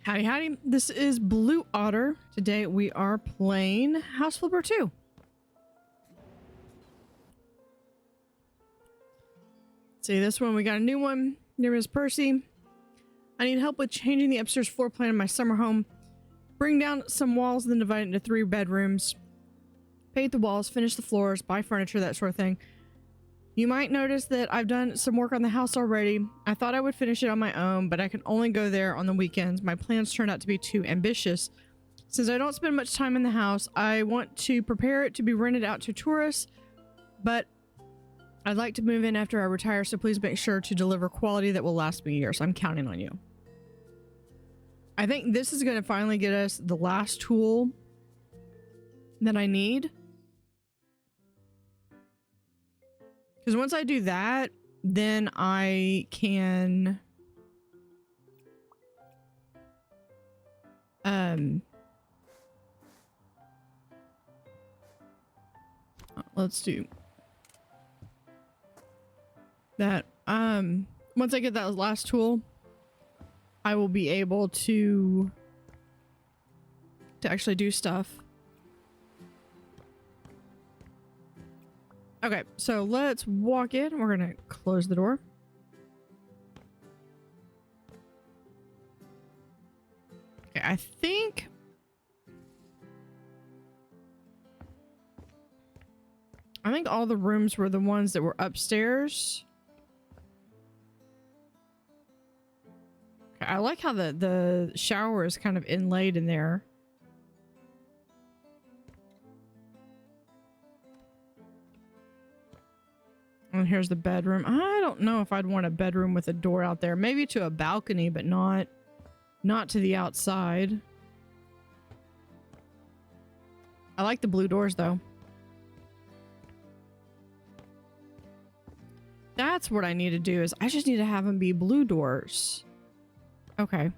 Howdy howdy, this is Blue Otter. Today we are playing House Flipper 2. See, this one we got a new one. Name is Percy. I need help with changing the upstairs floor plan in my summer home. Bring down some walls, then divide it into 3 bedrooms. Paint the walls, finish the floors, buy furniture, that sort of thing. You might notice that I've done some work on the house already. I thought I would finish it on my own, but I can only go there on the weekends. My plans turned out to be too ambitious. Since I don't spend much time in the house, I want to prepare it to be rented out to tourists, but I'd like to move in after I retire, so please make sure to deliver quality that will last me years. I'm counting on you. I think this is going to finally get us the last tool that I need. Because once I do that, then I can let's do that. Once I get that last tool, I will be able to actually do stuff. Okay, so let's walk in. We're gonna close the door. Okay, I think all the rooms were the ones that were upstairs. Okay, I like how the shower is kind of inlaid in there. And here's the bedroom. I don't know if I'd want a bedroom with a door out there. Maybe to a balcony, but not to the outside. I like the blue doors, though. That's what I need to do, is I just need to have them be blue doors. Okay.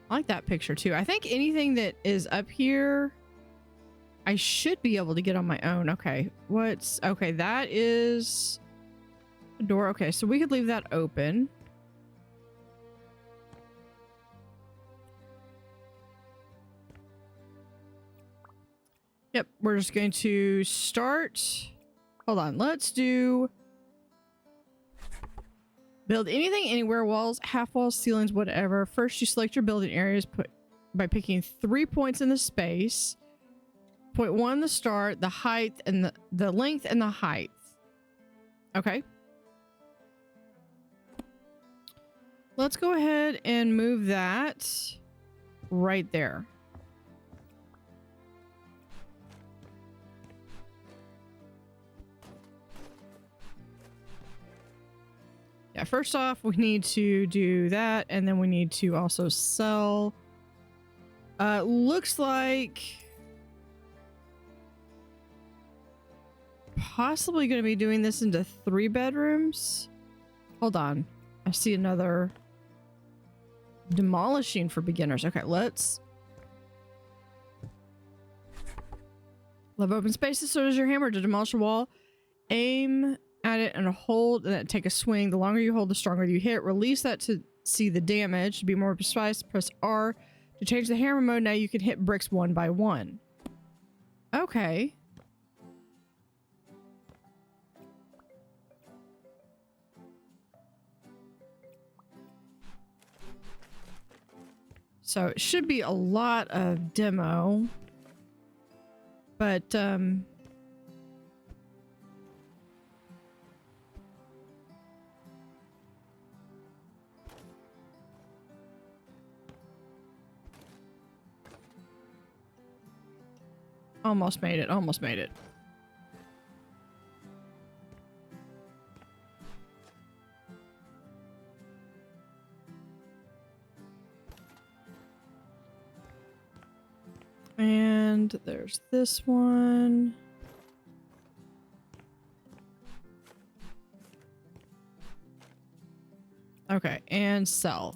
I like that picture, too. I think anything that is up here, I should be able to get on my own. Okay, okay, that is a door. Okay, so we could leave that open. Yep, we're just going to start. Hold on, let's do build anything, anywhere, walls, half walls, ceilings, whatever. First, you select your building areas by picking 3 points in the space. Point 1, the start, the height, and the length and the height. Okay. Let's go ahead and move that right there. Yeah, first off, we need to do that, and then we need to also sell. Looks like possibly going to be doing this into 3 bedrooms. Hold on. I see another demolishing for beginners. Okay, let's love open spaces. So does your hammer to demolish a wall. Aim at it and hold, and then take a swing. The longer you hold, the stronger you hit. Release that to see the damage. To be more precise, press R to change the hammer mode. Now you can hit bricks 1 by 1. Okay. So it should be a lot of demo, but almost made it, almost made it. And there's this one. Okay, and sell.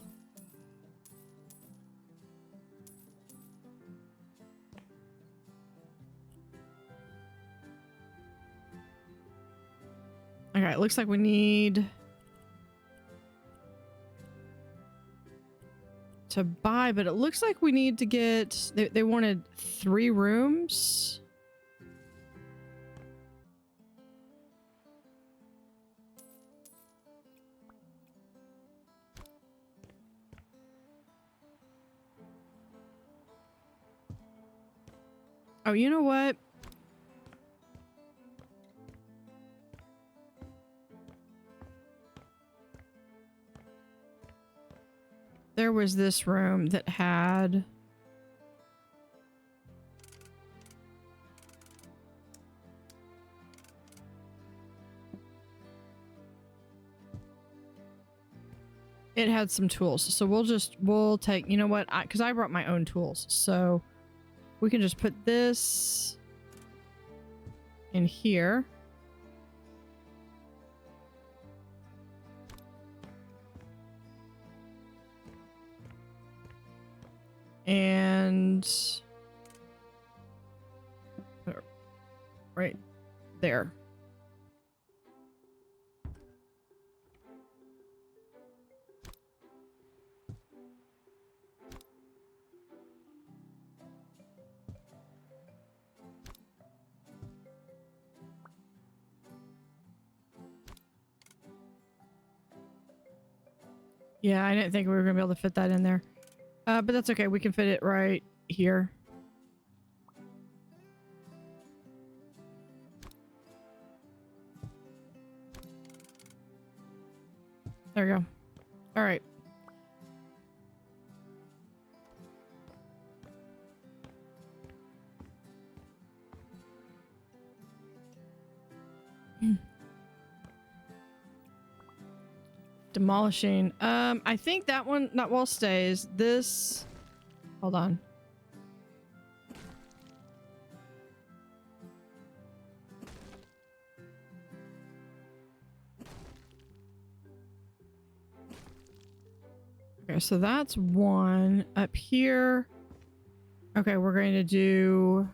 Okay, it looks like we need to buy, but it looks like we need to get... They wanted 3 rooms. Oh, you know what? There was this room that had... It had some tools. So we'll take, you know what? Because I brought my own tools. So we can just put this in here. And right there. Yeah, I didn't think we were gonna be able to fit that in there. But that's okay. We can fit it right here. There we go. All right. Demolishing. I think that one, that wall stays. This, hold on. Okay, so that's one up here. Okay, we're going to do...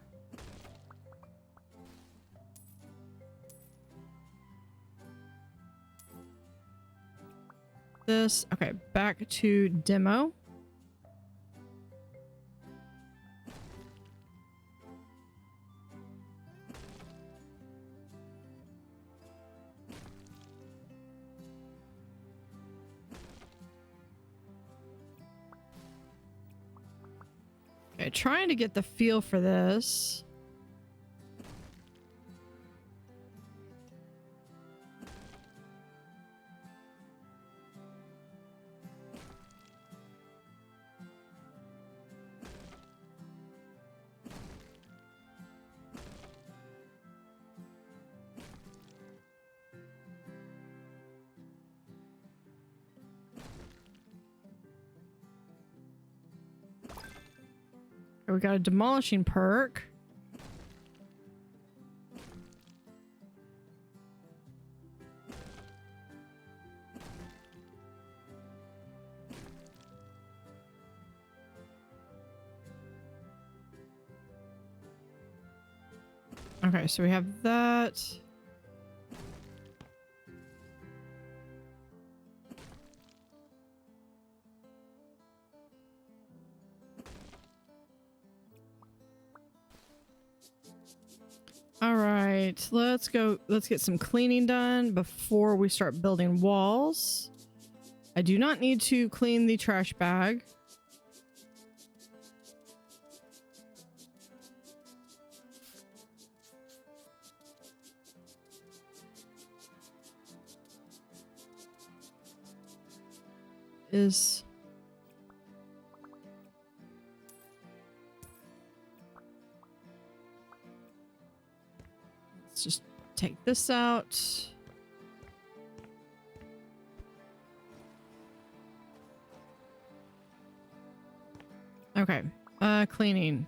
this. Okay, back to demo. Okay, trying to get the feel for this. We got a demolishing perk. Okay, so we have that. All right, let's go. Let's get some cleaning done before we start building walls. I do not need to clean the trash bag. Is... let's just take this out. Okay, cleaning.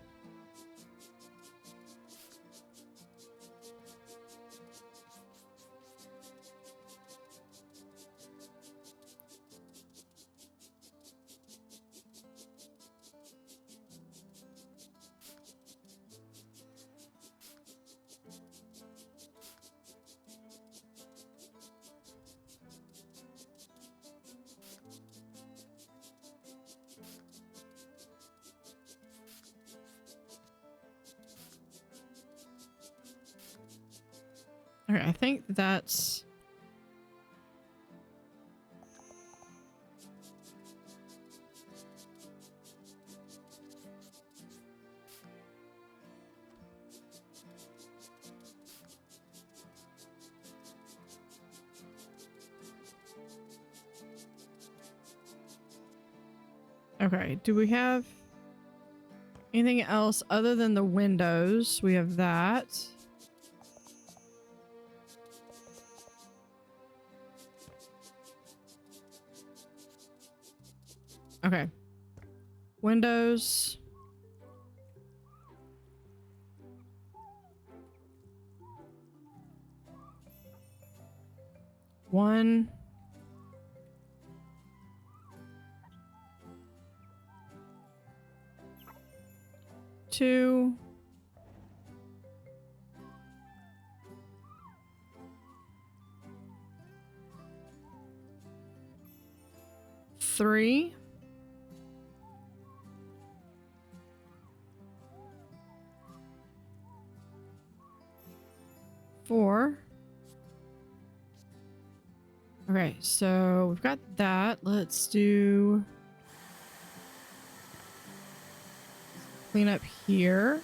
Okay, I think that's... Okay, do we have anything else other than the windows? We have that. Okay. Windows. One. Two. Three. Four. Okay, so we've got that. Let's do clean up here.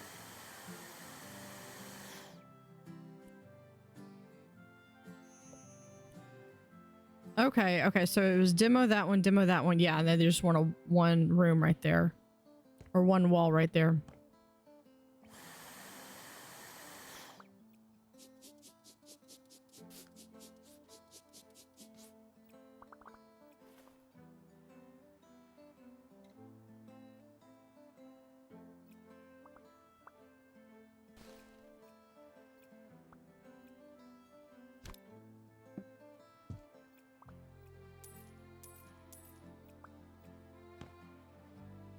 Okay, okay, so it was demo that one. Yeah, and then they just want a one room right there. Or one wall right there.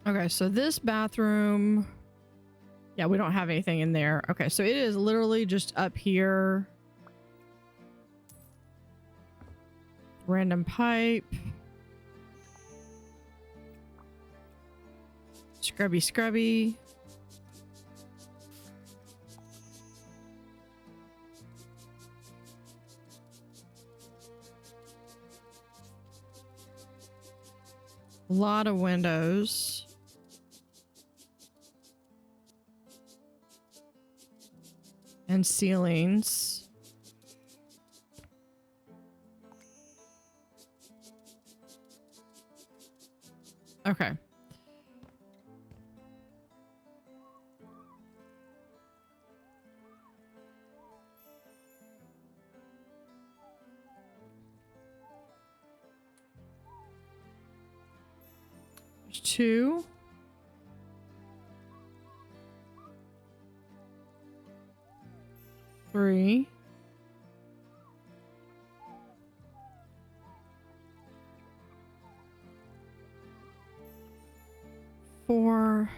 Okay, so this bathroom... Yeah, we don't have anything in there. Okay, so it is literally just up here. Random pipe. Scrubby, scrubby. A lot of windows. And ceilings. Okay. There's two. Three. Four.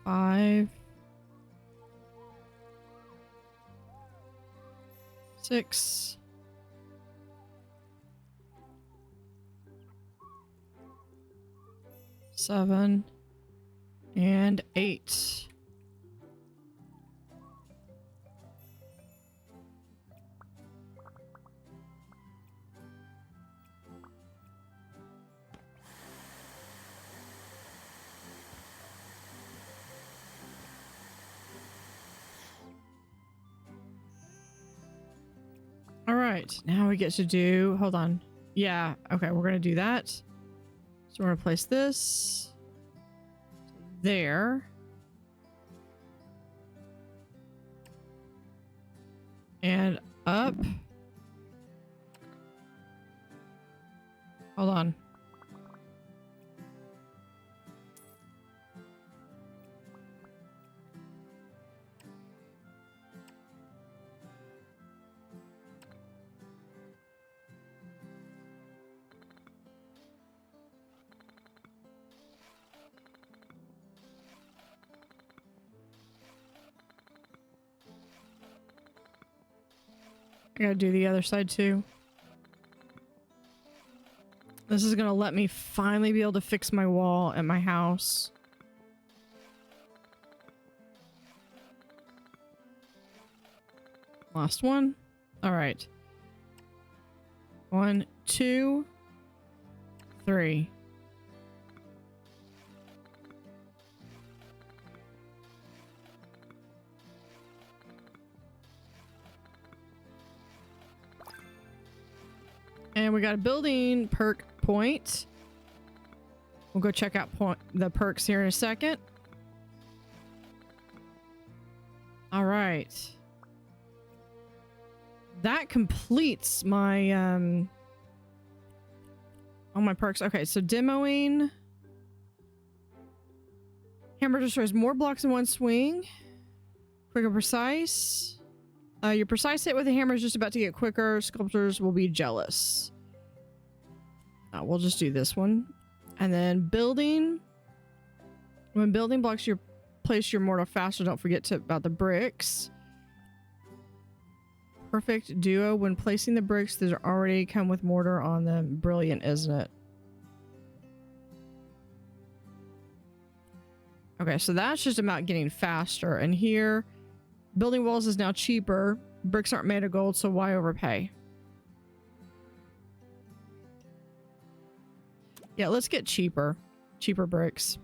Five. Six. Seven. And 8. All right, now we get to do, hold on. Yeah, okay, we're gonna do that. So we're gonna place this there. And up. Hold on. I gotta do the other side too. This is gonna let me finally be able to fix my wall at my house. Last one. All right. 1, 2, 3. And we got a building perk point. We'll go check out the perks here in a second. All right. That completes my all my perks. Okay, so demoing. Hammer destroys more blocks in one swing. Quick and precise. Your precise hit with the hammer is just about to get quicker. Sculptors will be jealous. We'll just do this one. And then building. When building blocks, you place your mortar faster. Don't forget about the bricks. Perfect duo. When placing the bricks, these already come with mortar on them. Brilliant, isn't it? Okay, so that's just about getting faster. And here, building walls is now cheaper. Bricks aren't made of gold, so why overpay? Yeah, let's get cheaper. Cheaper bricks.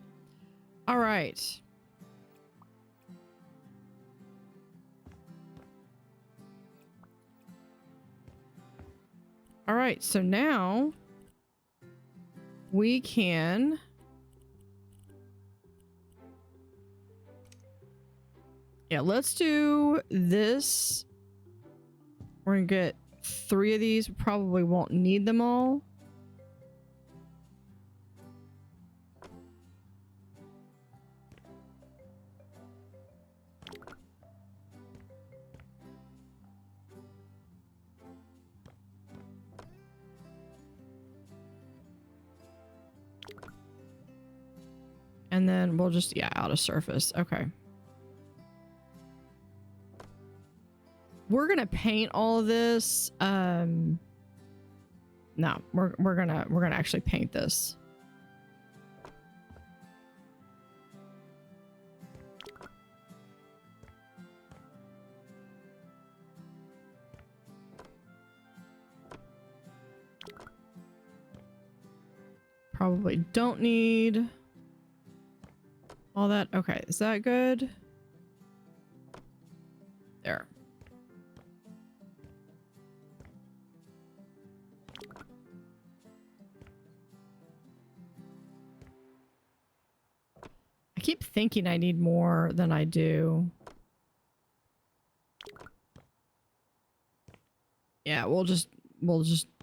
All right. All right, so now we can let's do this. We're gonna get 3 of these. Probably won't need them all. And then we'll just, out of surface. Okay. We're gonna paint all of this. No, we're gonna actually paint this. Probably don't need all that. Okay, is that good? There. I keep thinking I need more than I do. Yeah, we'll just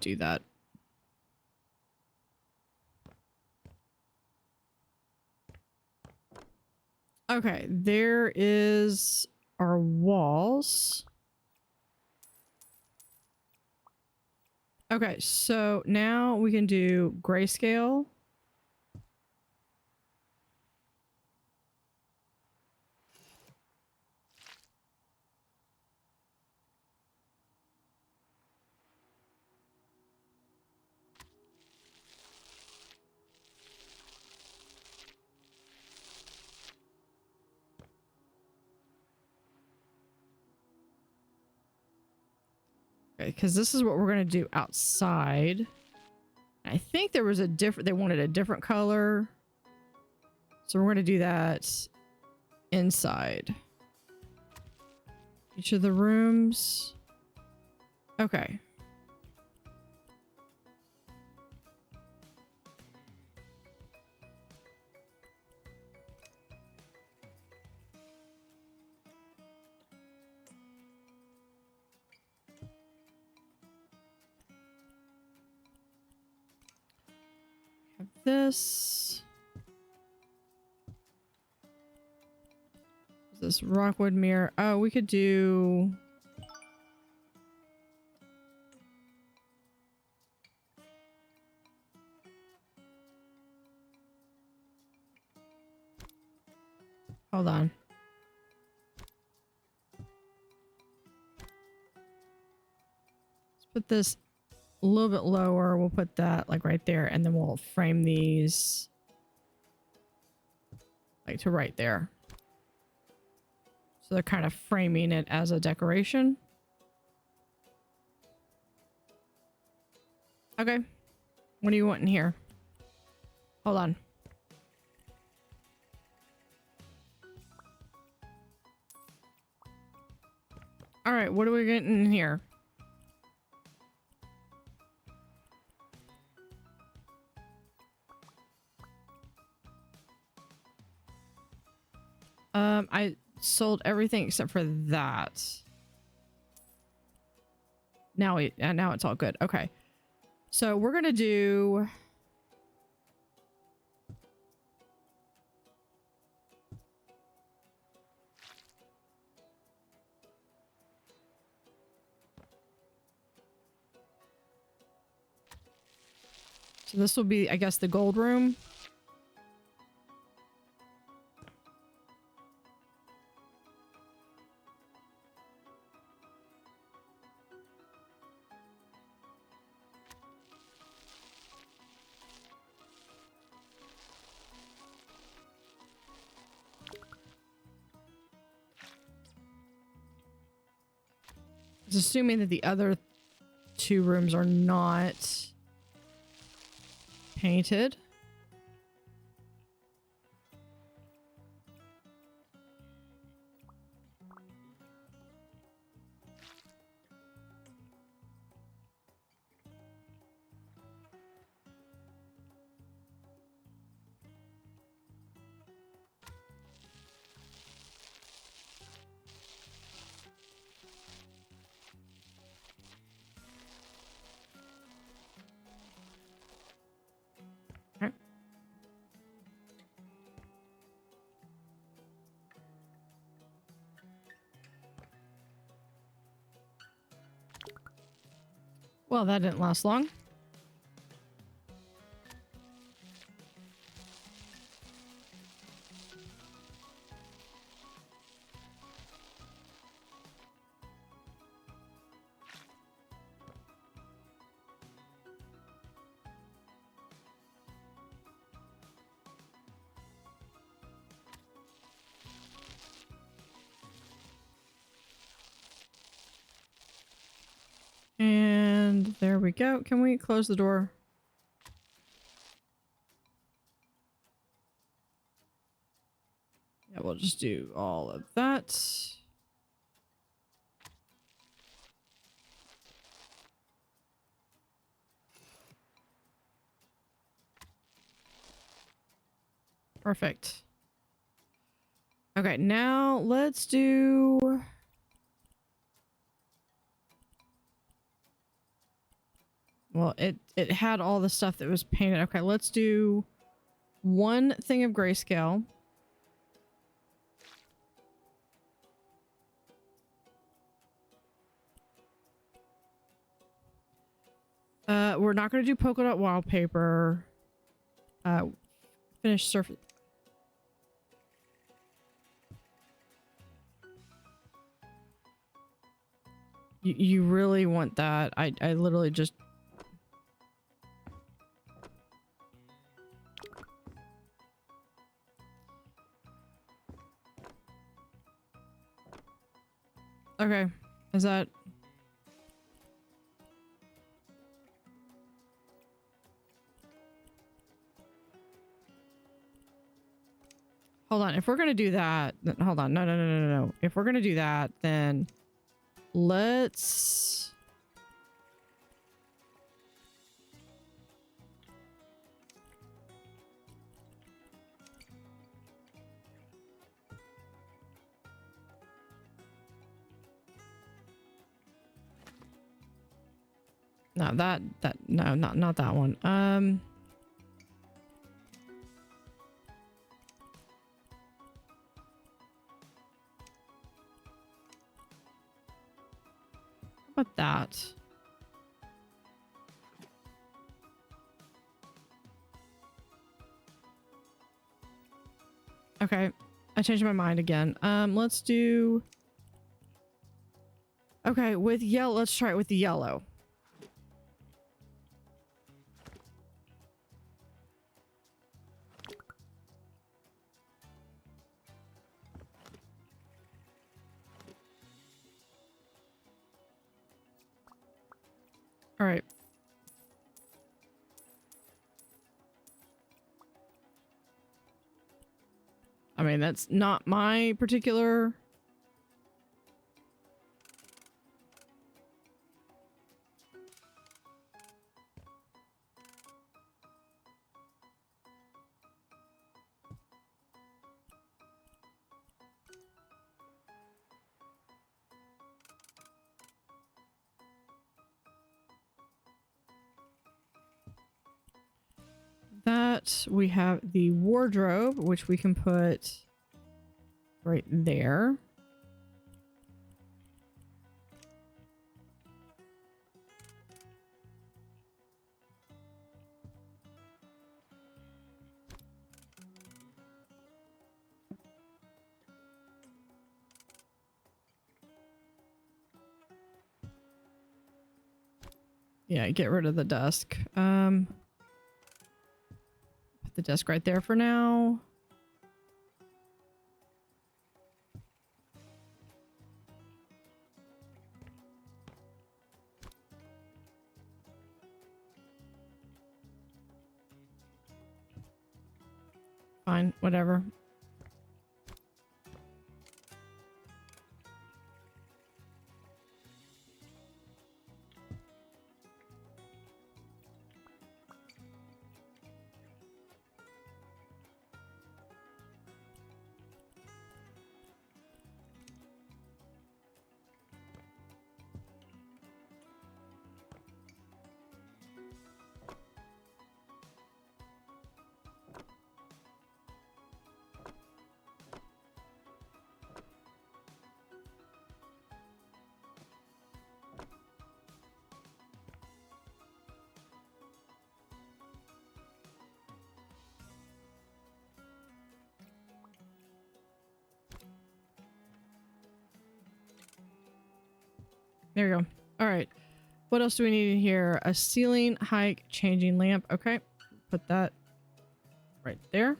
do that. Okay, there is our walls. Okay, so now we can do grayscale. Okay, because this is what we're going to do outside. I think there was they wanted a different color. So we're going to do that inside. Each of the rooms. Okay. This rockwood mirror. Oh, we could do hold on. Let's put this a little bit lower. We'll put that like right there, and then we'll frame these like to right there. So they're kind of framing it as a decoration. Okay. What do you want in here? Hold on. All right, what are we getting in here? I sold everything except for that. Now it's all good. Okay. So we're gonna do... So this will be, I guess, the gold room. It's assuming that the other two rooms are not painted. Okay. Well, that didn't last long. And there we go. Can we close the door? Yeah, we'll just do all of that. Perfect. Okay, now let's do... Well, it had all the stuff that was painted. Okay, let's do one thing of grayscale. We're not going to do polka dot wallpaper. Finish surface. You really want that? I literally just... Okay, is that... Hold on, if we're gonna do that, then, hold on, no. If we're gonna do that, then let's... No, no, not that one. How about that? Okay, I changed my mind again. Let's do... Okay, with yellow, let's try it with the yellow. All right. mean, that's not my particular... That we have the wardrobe, which we can put right there. Yeah, get rid of the desk. Put the desk right there for now. Fine, whatever. There you go. All right. What else do we need in here? A ceiling height changing lamp. Okay. Put that right there.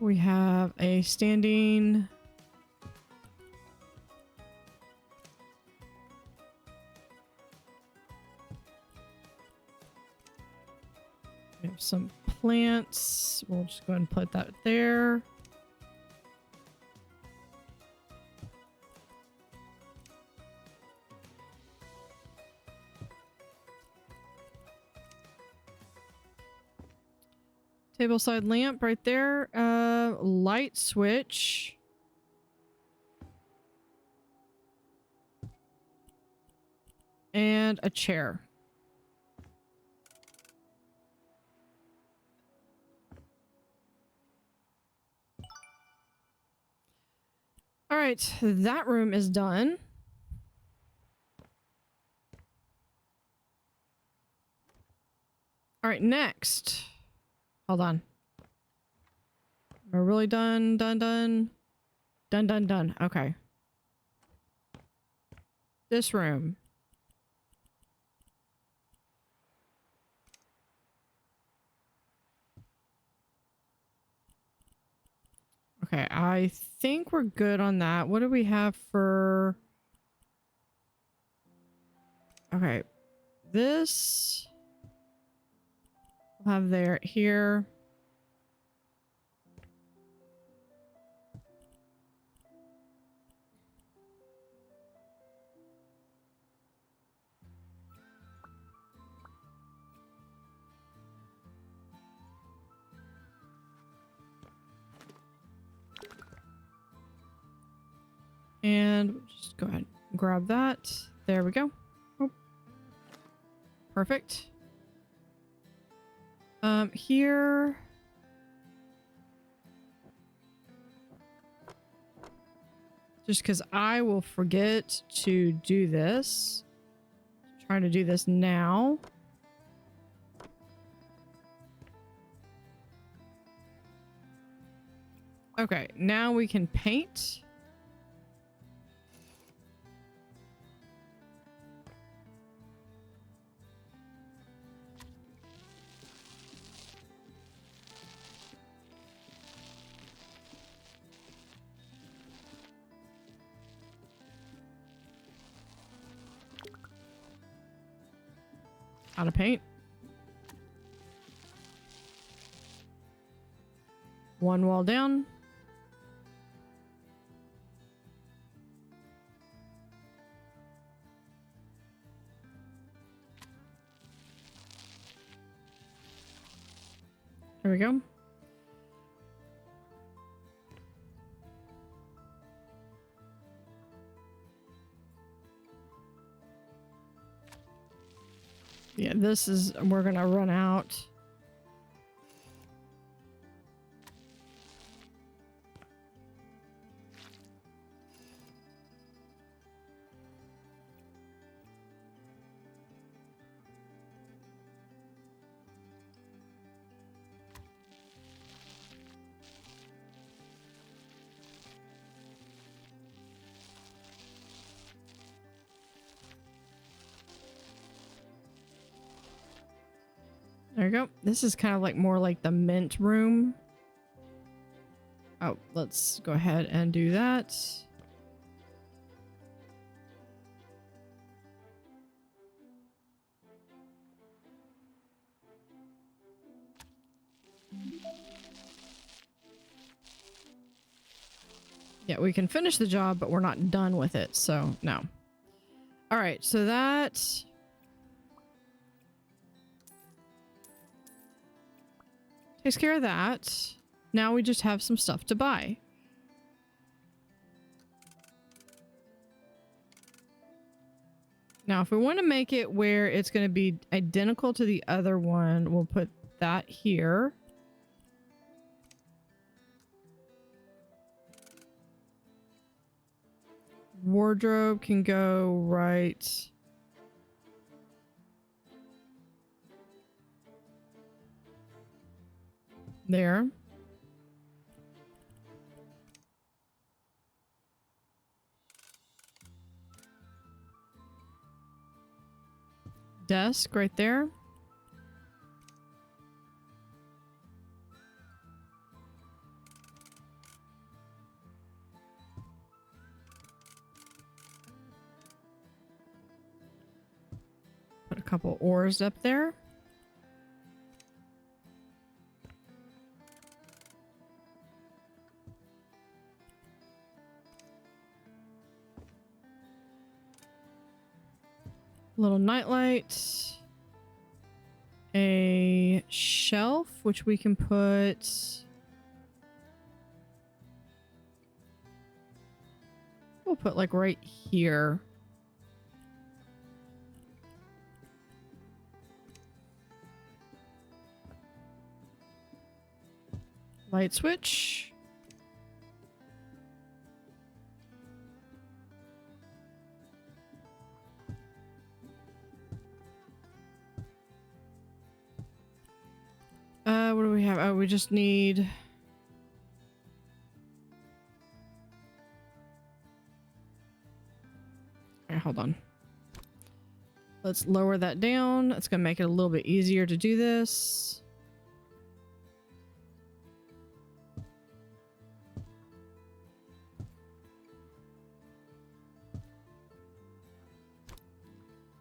We have a standing... We have some plants. We'll just go ahead and put that there. Table side lamp right there. Light switch. And a chair. All right, that room is done. All right, next. Hold on. We're really done, done. Okay. This room. Okay, I think we're good on that. What do we have for... Okay. This... We'll have there, here. And we'll just go ahead and grab that. There we go. Oh. Perfect. Here. Just because I will forget to do this. Trying to do this now. Okay, now we can paint. Out of paint. One wall down. There we go. Yeah, this is, we're gonna run out. There you go. This is kind of like more like the mint room. Oh, let's go ahead and do that. Yeah, we can finish the job, but we're not done with it, so no. All right, so that takes care of that. Now we just have some stuff to buy. Now, if we want to make it where it's going to be identical to the other one, we'll put that here. Wardrobe can go right there. Desk right there. Put a couple oars up there. Little nightlight. A shelf, which we can put... We'll put like right here. Light switch. What do we have? Oh, we just need... Alright, hold on. Let's lower that down. It's gonna make it a little bit easier to do this.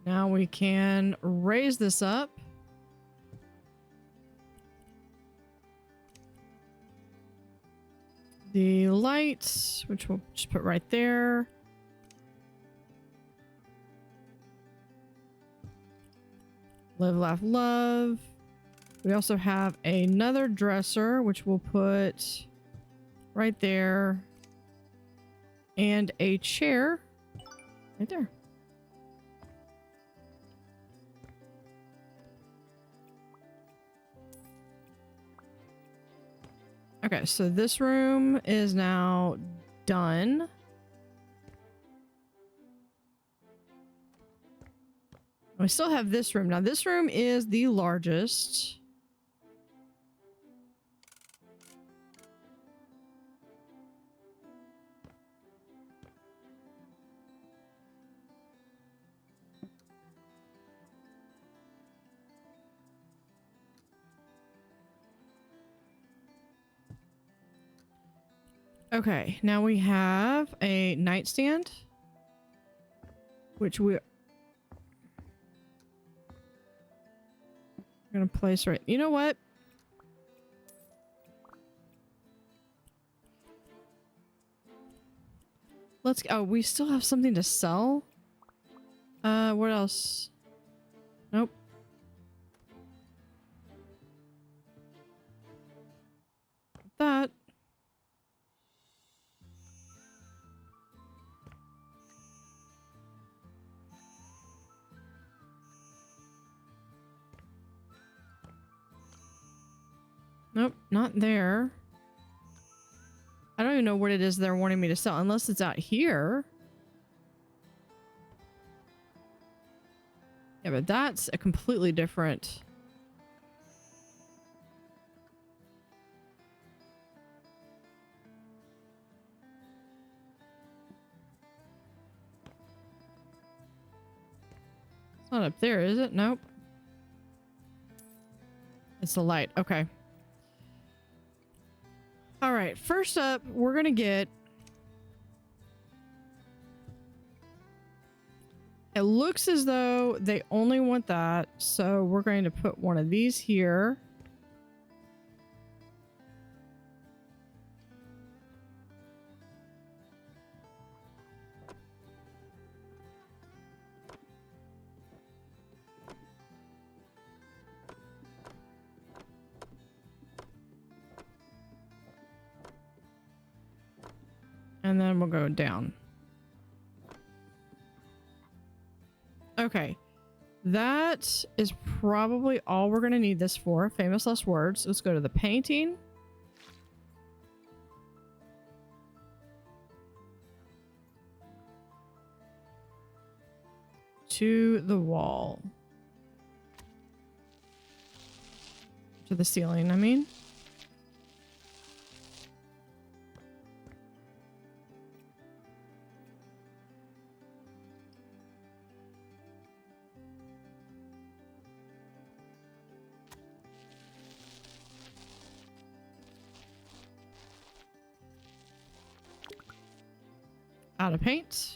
Now we can raise this up. The light, which we'll just put right there. Live, laugh, love. We also have another dresser, which we'll put right there. And a chair right there. Okay, so this room is now done. We still have this room. Now, this room is the largest. Okay, now we have a nightstand, which we... We're gonna place right. You know what? Let's. Oh, we still have something to sell. What else? Nope. That. Nope, not there. I don't even know what it is they're wanting me to sell, unless it's out here. Yeah, but that's a completely different... It's not up there, is it? Nope. It's the light. Okay. All right. First up, we're going to get... It looks as though they only want that. So we're going to put one of these here. And then we'll go down. Okay. That is probably all we're going to need this for. Famous last words. Let's go to the painting. To the wall. To the ceiling, I mean. Out of paint.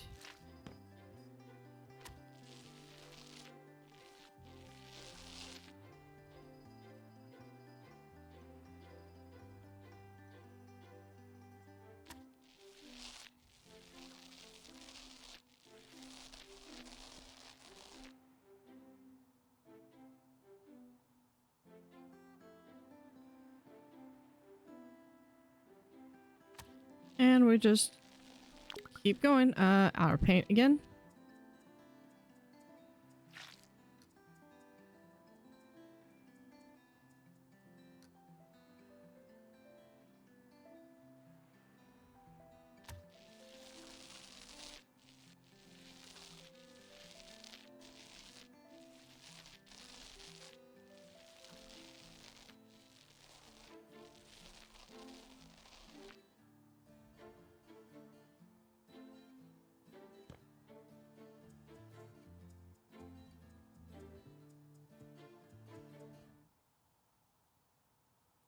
And we just keep going. Out of paint again.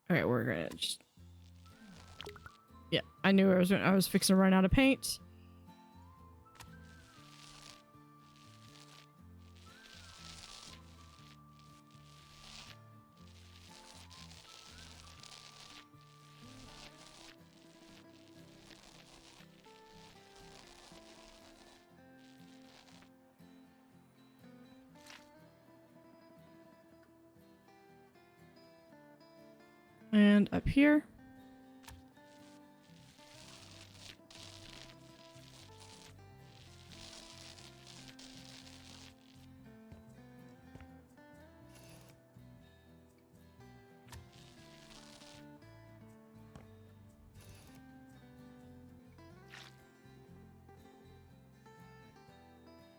All right, we're gonna just... Yeah, I knew I was fixing to run out of paint. And up here.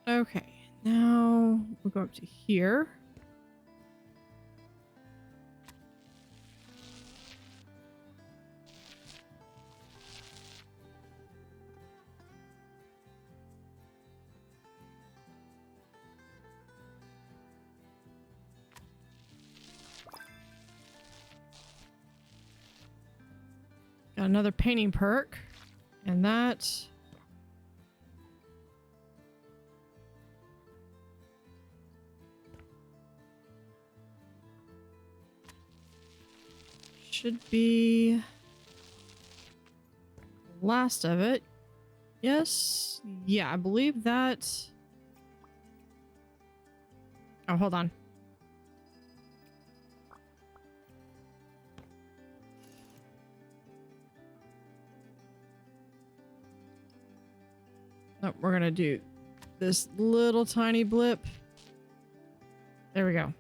Okay, now we'll go up to here. Got another painting perk, and that... should be last of it. Yes. Yeah, I believe that. Oh, hold on. Oh, we're gonna do this little tiny blip. There we go.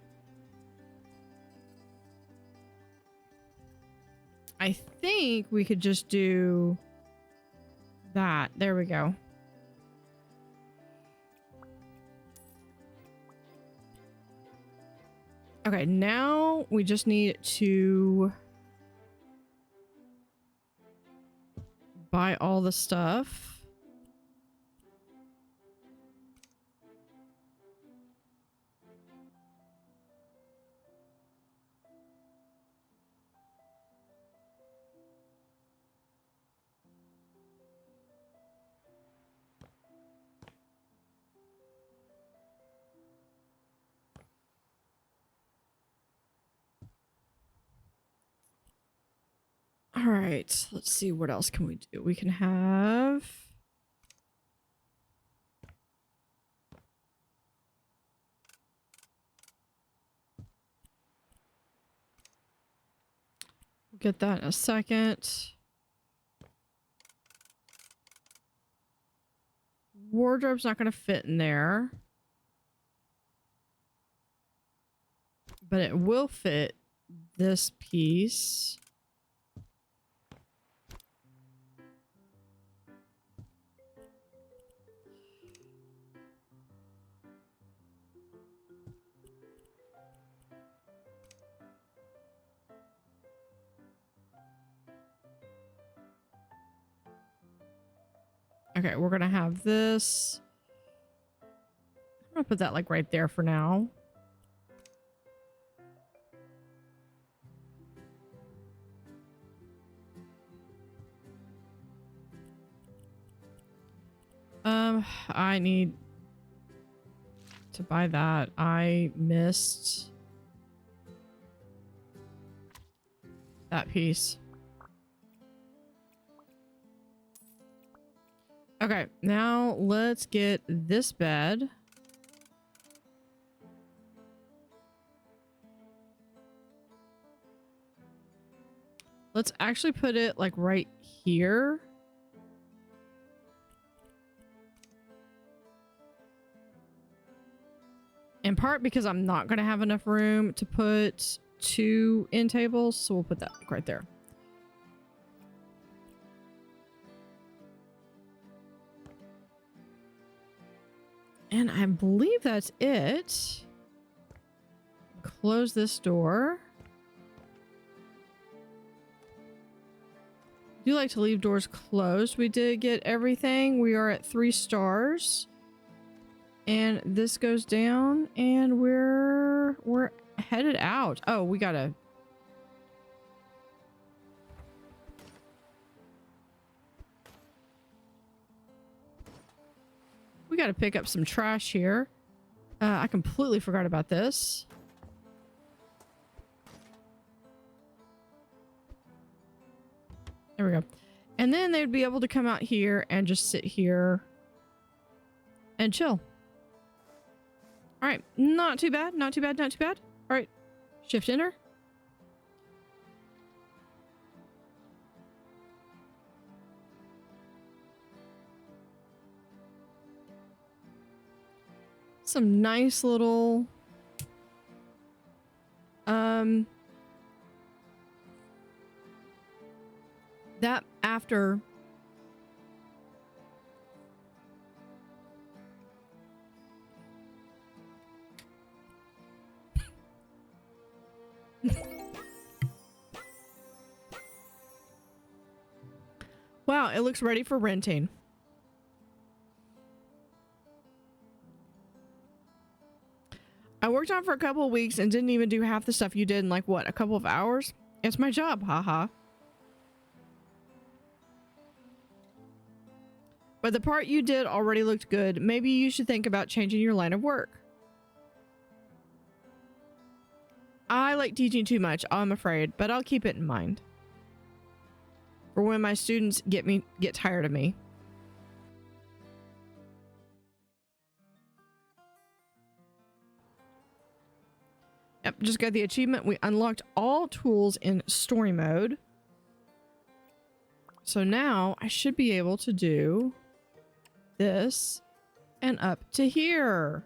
I think we could just do that. There we go. Okay, now we just need to buy all the stuff. All right, let's see, what else can we do? We can have... We'll get that in a second. Wardrobe's not going to fit in there. But it will fit this piece. Okay, we're gonna have this. I'm gonna put that like right there for now. I need to buy that. I missed that piece. Okay, now let's get this bed. Let's actually put it like right here. In part because I'm not going to have enough room to put 2 end tables, so we'll put that like right there. And I believe that's it. Close this door. I do like to leave doors closed. We did get everything. We are at 3 stars. And this goes down and we're headed out. Oh, we gotta... We gotta pick up some trash here. I completely forgot about this. There we go. And then they'd be able to come out here and just sit here and chill. All right, not too bad, not too bad, not too bad. All right, shift enter. Some nice little that after wow, it looks ready for renting. I worked on it for a couple of weeks and didn't even do half the stuff you did in like what, a couple of hours? It's my job, haha. But the part you did already looked good. Maybe you should think about changing your line of work. I like teaching too much, I'm afraid, but I'll keep it in mind for when my students get tired of me. Yep, just got the achievement. We unlocked all tools in story mode. So now I should be able to do this and up to here.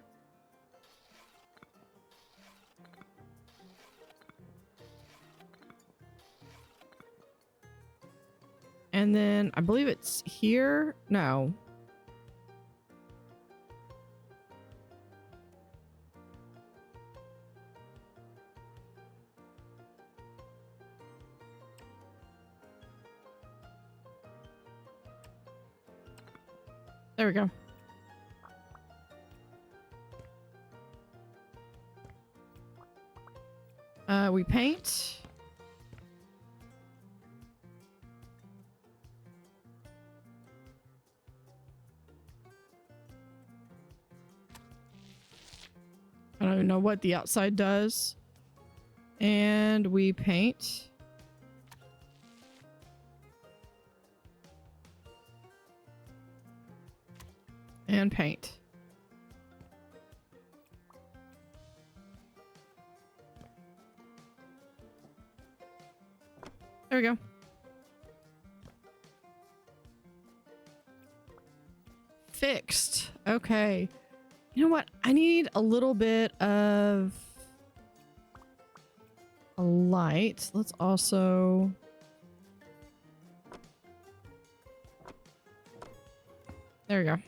And then I believe it's here. No. There we go. We paint. I don't even know what the outside does. And we paint. And paint. There we go. Fixed. Okay. You know what? I need a little bit of a light. Let's also... There we go.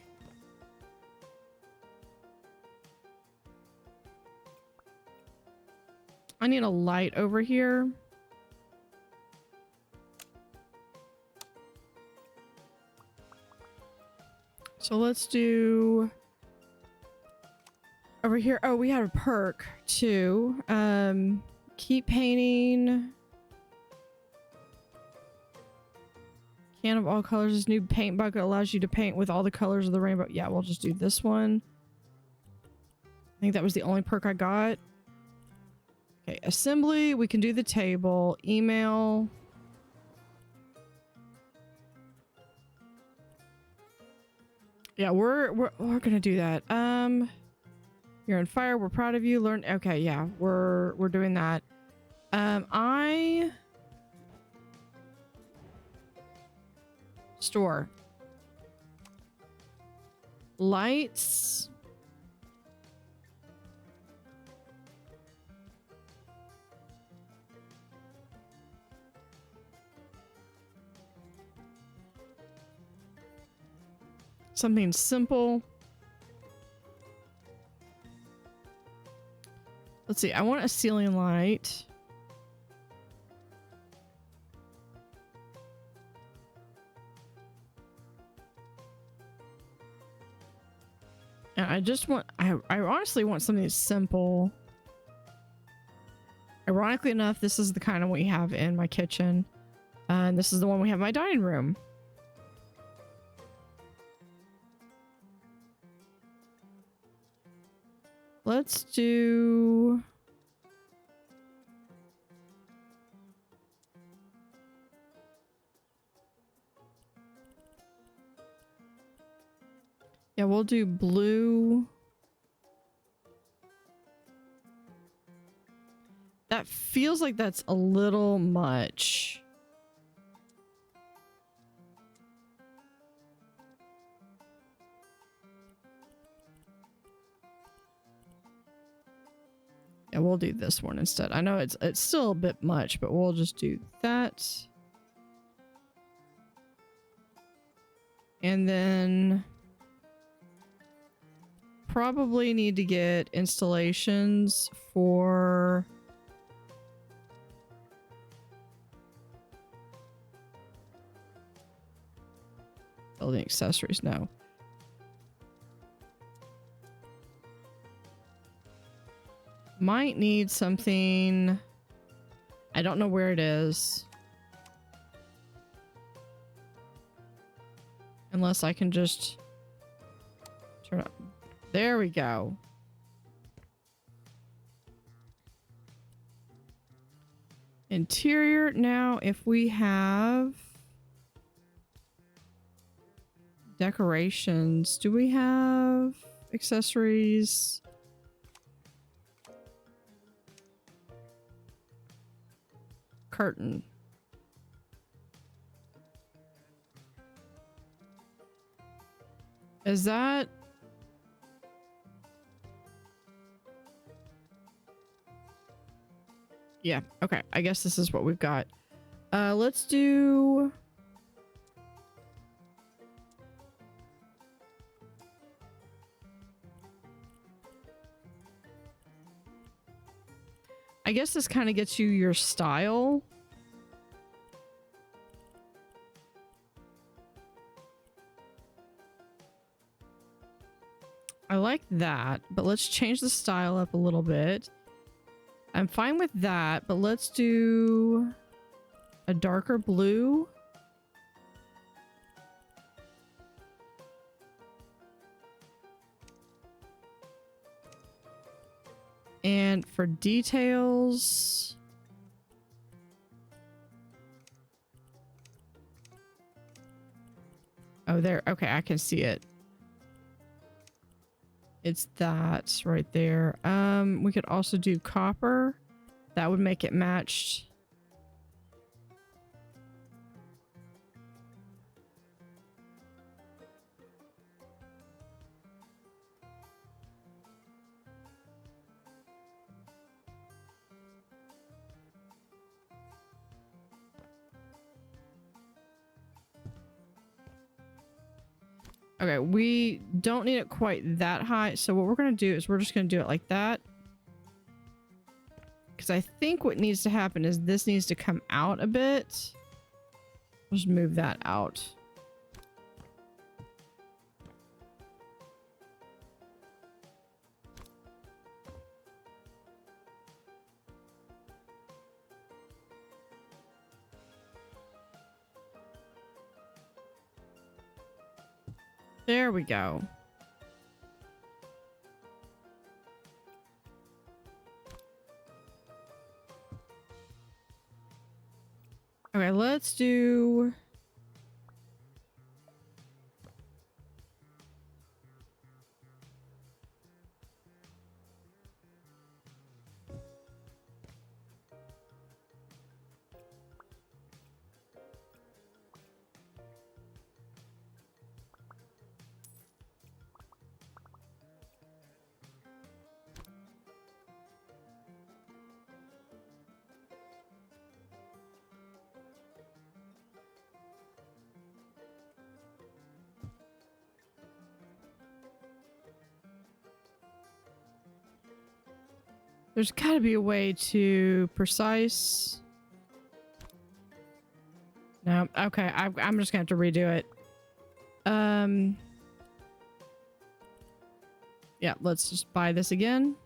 I need a light over here. So let's do over here. Oh, we have a perk too. Keep painting. Can of all colors. This new paint bucket allows you to paint with all the colors of the rainbow. Yeah, we'll just do this one. I think that was the only perk I got. Okay, assembly. We can do the table. Email. Yeah, we're gonna do that. You're on fire. We're proud of you. Learn. Okay, yeah, we're doing that. Store. Lights. Something simple. Let's see. I want a ceiling light. And I just want... I honestly want something simple. Ironically enough, this is the kind of what you have in my kitchen. And this is the one we have in my dining room. Let's do... Yeah, we'll do blue. That feels like that's a little much. Yeah, we'll do this one instead. I know it's still a bit much, but we'll just do that. And then probably need to get installations for building accessories. No. Might need something. I don't know where it is. Unless I can just turn up. There we go. Interior. Now, if we have decorations, do we have accessories? Curtain. Is that... Yeah, okay. I guess this is what we've got. Let's do... I guess this kind of gets you your style. I like that, but let's change the style up a little bit. I'm fine with that, but let's do a darker blue. And for details, oh, there. Okay, I can see it. It's that right there. We could also do copper. That would make it matched. Okay, we don't need it quite that high. So what we're going to do is we're just going to do it like that. Because I think what needs to happen is this needs to come out a bit. Just move that out. There we go. Okay, let's do... There's got to be a way to precise. No, okay, I'm just gonna have to redo it. Yeah, let's just buy this again.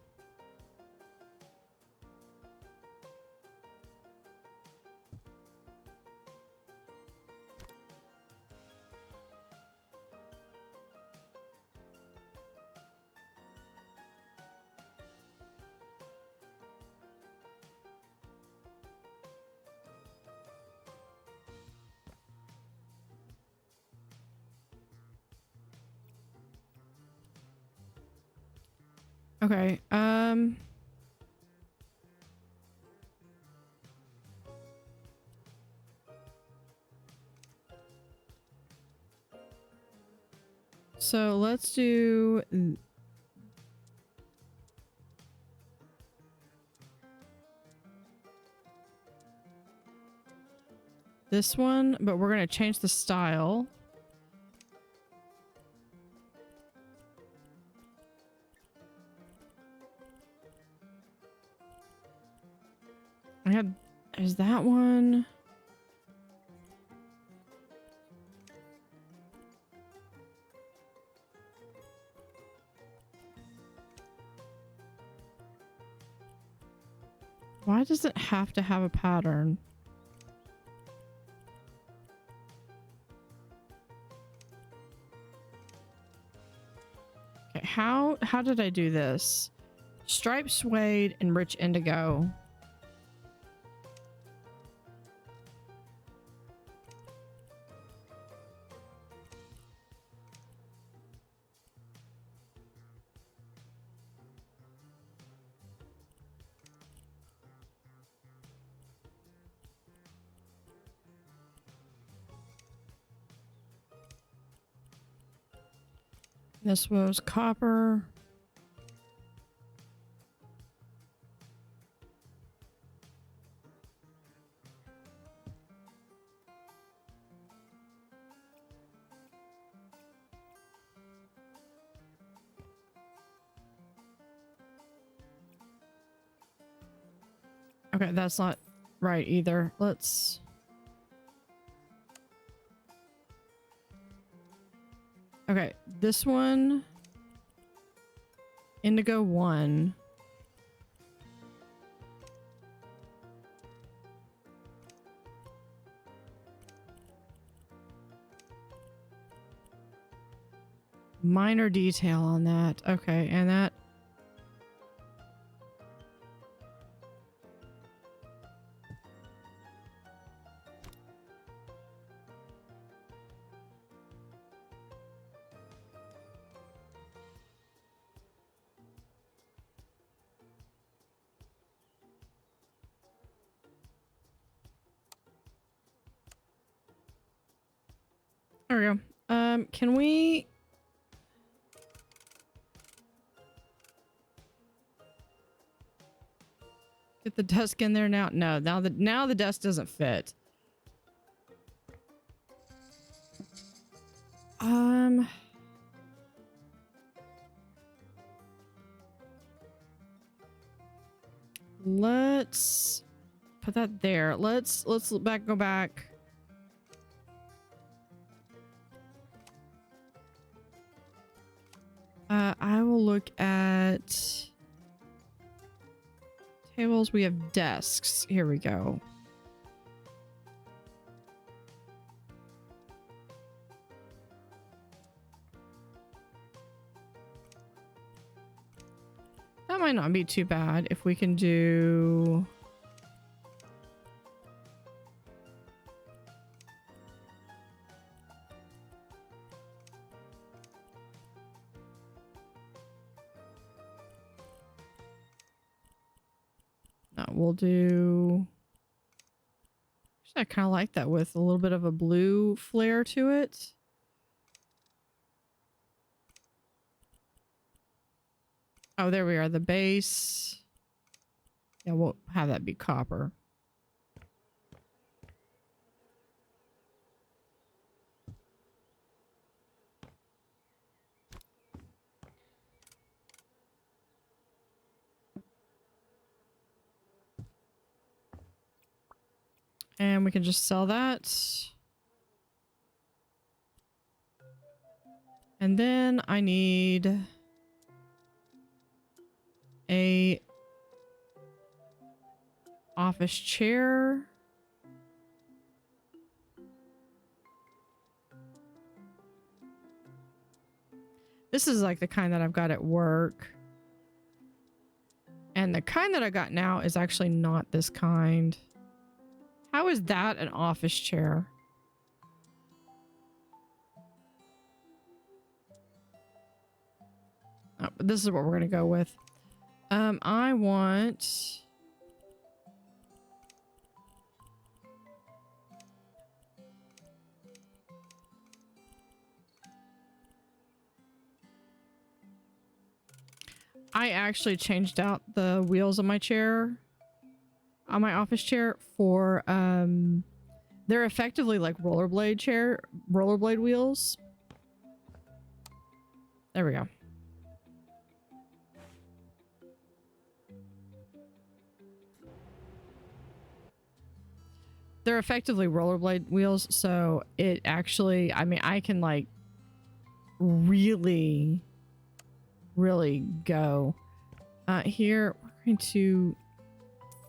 Okay, so let's do this one, but we're gonna change the style. Is that one? Why does it have to have a pattern? Okay, how did I do this? Striped suede and rich indigo. This was copper. Okay, that's not right either. Let's... Okay, this one... Indigo 1. Minor detail on that. Okay, and that... There we go. Can we... Get the desk in there now? No, now the desk doesn't fit. Let's put that there. Let's go back. I will look at tables. We have desks. Here we go. That might not be too bad if we can do... No, we'll do... I kind of like that with a little bit of a blue flare to it. Oh, there we are. The base. Yeah, we'll have that be copper. And we can just sell that. And then I need a office chair. This is like the kind that I've got at work. And the kind that I got now is actually not this kind. How is that an office chair? Oh, but this is what we're going to go with. I want... I actually changed out the wheels on my chair, on my office chair for, they're effectively like rollerblade wheels. There we go. They're effectively rollerblade wheels, so it actually, I mean, I can like really go. Here, we're going to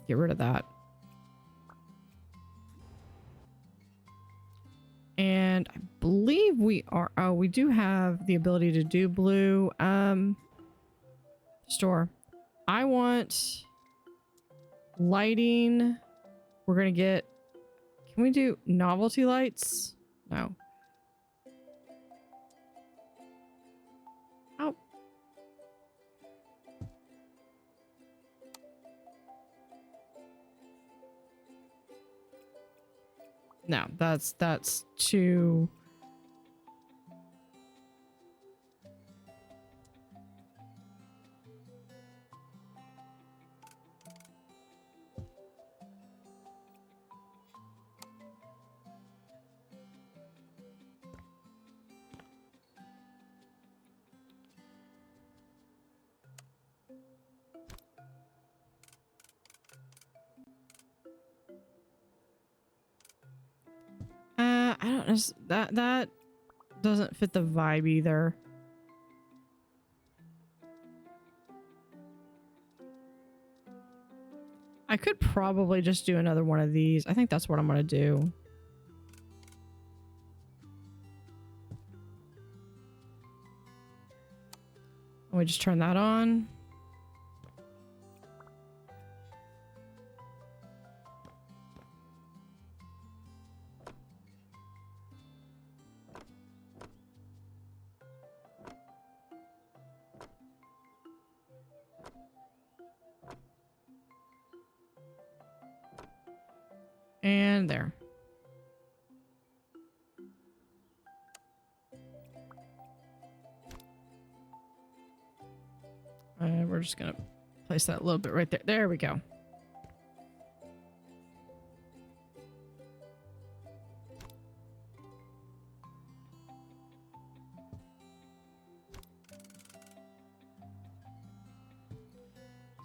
get rid of that. And I believe we are, oh, we do have the ability to do blue. Store. I want lighting. We're going to get, can we do novelty lights? No. Oh. No, that's too... That doesn't fit the vibe either. I could probably just do another one of these. I think that's what I'm gonna do. Let me just turn that on. And there. We're just gonna place that a little bit right there. There we go.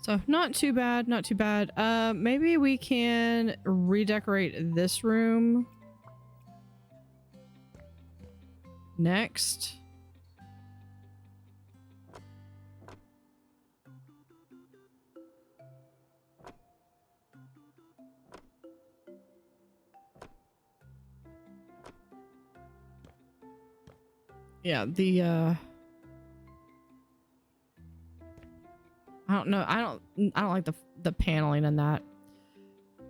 So not too bad, not too bad. Maybe we can redecorate this room next. Yeah, I don't know. I don't like the paneling in that.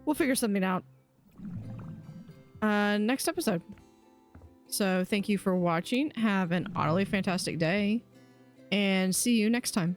We'll figure something out. Next episode. So thank you for watching. Have an utterly fantastic day and see you next time.